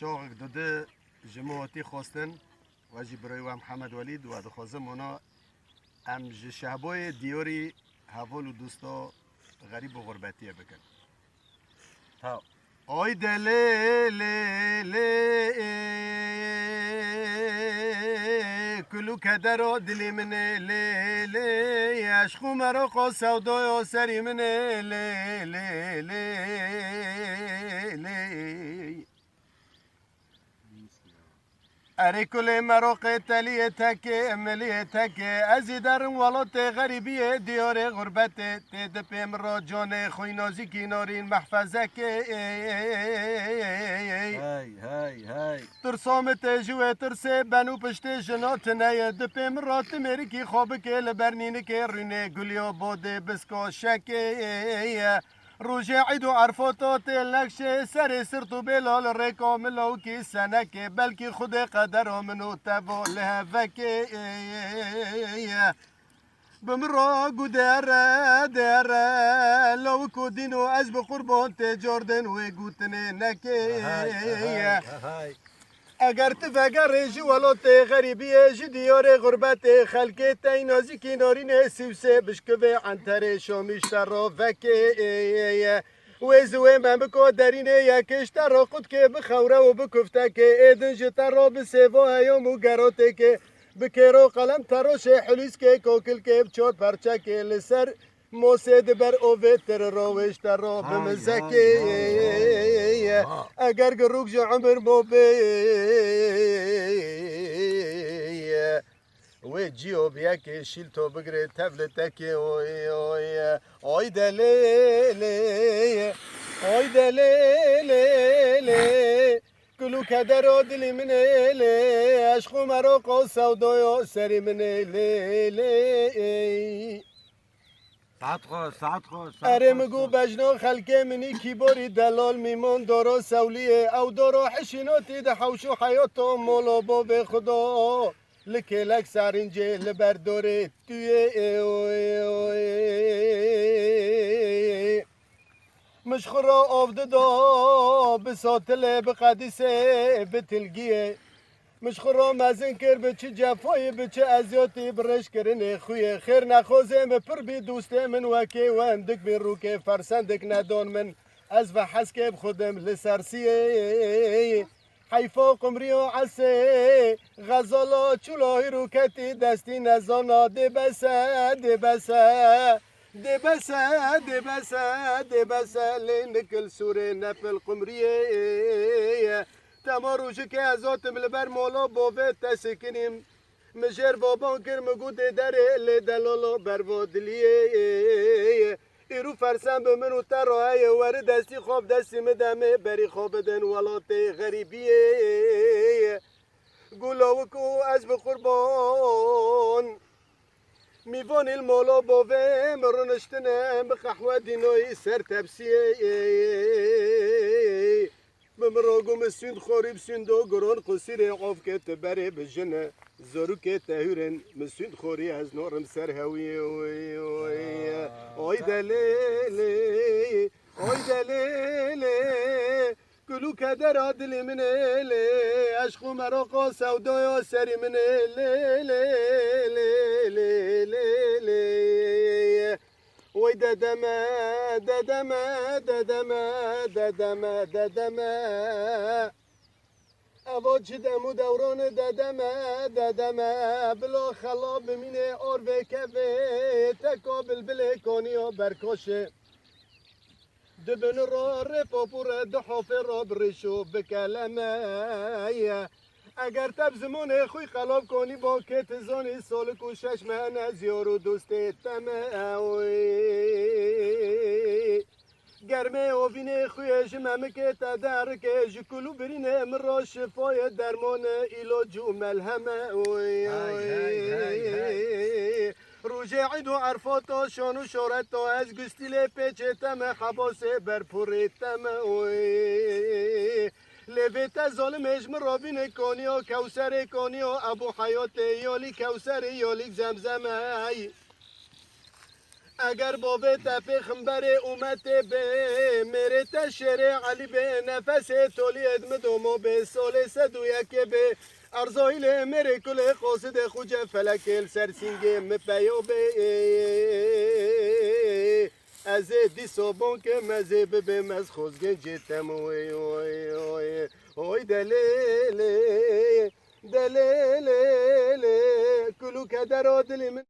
شوق داده جماعتی خواستن و جی برای و محمد ولید و دخوازم اونا ام شهبای دیاری حوال و دوستا غریب و غربتیه بکن تا آی دلی لی لی کلو کدر دلی من لی لی عشقو مرا قا سودای سری من لی لی لی لی اری کل مراق تلیه تکه ملیه تکه ازی درن ولات غریبیه دیار غربت تید پیم را جان خوی نازی کنارین محفظه که هی ترسام تجوه ترسه بنو پشت جنات نیه دپیم را تمیری کی خواب که لبرنین که رینه گلیا باده بسکا شکه روژه عید و عرفاتات لکش سر سرتو بلال ریکا ملو کی سنکه بلکه خود قدر منو تبال هفکه بمرا گودره دره لو کودینو از بقربان تجاردن و گوتنه نکه اگر تفکر جوالات غریبیه جی دیار غربت خلک تینازی کنارین سیوسه بشکوه عنتر شامیشتر را وکه ویزوه من بکو درینه یکشتر را خود که بخوره و بکفته که ایدن جتر را بسیوه هیام و گراته که بکیرو قلم تراش حلیس که کوکل که بچوت پرچه که لسر موسید بر اوه تر راوش تر را بمزکی اگر گروک جو عمر مو بی و جیو بیا که شیل تو بگره تبلتکی اوی اوی اوی دلیلی اوی دلیلی کلو کدر و دلی من لی عشقو مرا قا سودای سری من لی ساعت خو اره مگو بجنا خلکه منی کیباری دلال میمون دارا سولیه او دارا حشیناتی ده حوشو حیاتو مولا باب خدا لکه لک سرینجه لبرداره توی مشخورا آفده دا بساتله بقدیسه بتلگیه مشخورا مزن کر به چه جفای به چه ازیاتی برش کرنه خویه خیر نخوزه پر بی دوسته من وکی و اندک بی روکه فرسندک ندان من از و حسکه خودم لسرسیه حیفا قمری و عسه غزالا چولاهی روکتی دستی نزانا دی بسه دی بسه دی بسه دی بسه دی بسه لینکل سوره نفل قمریه تماروشی که ازاتم لبر مولا باوه تسکنیم مجر بابان کر مگو ده دره لدلالا بربادلیه ایرو فرسن به منو ترایه ور دستی خواب دستی مدمه بری خواب دن ولات غریبیه گلاوکو از بقربان میوان المولا باوه مرنشتنم بخحوه دینوی سر تبسیه بمراغم سند خوريب سندو قرون قصير عوف كت بري بجنة زورو كت هورن مسند خوري از نورم سر هوي اوي دليلي اوي دليلي كلو كدر عدل من لي عشقو مراقا سودايا سري من لي وي ددما ددما ددما ددما ددما اوا جدم و دوران ددما ددما بلا خلا بمینه آر و کفه تکابل بله کانیا برکاشه دبن را رپاپور دحاف را برشو بکلمه اگر تب زمان خوی خلاب کنی با کت زانی سال کوشش من از یارو دوست تمه گرمه آوین خویش ممکت در که جکلو برینه مرا شفای درمان ایلاج و ملهمه روژه عید و عرفات شان و شارت از گستیل پیچه تمه حباس برپوری تمه لبیت ظالم اجم رابین کانیا کوسر کانیا ابو حیات یالی کوسر یالی زمزم ای اگر بابت پیغمبر اومد به میره تشریع علی به نفس تولی ادمدومو به سول سدویا که به ارزایل میره کل قاصد خوج فلکل سرسینگ مپیو به از دی صبون که مزه به مز خوزگن جتم اوی اوی اوی اوی دلیل دلیل کلو کدر دلی من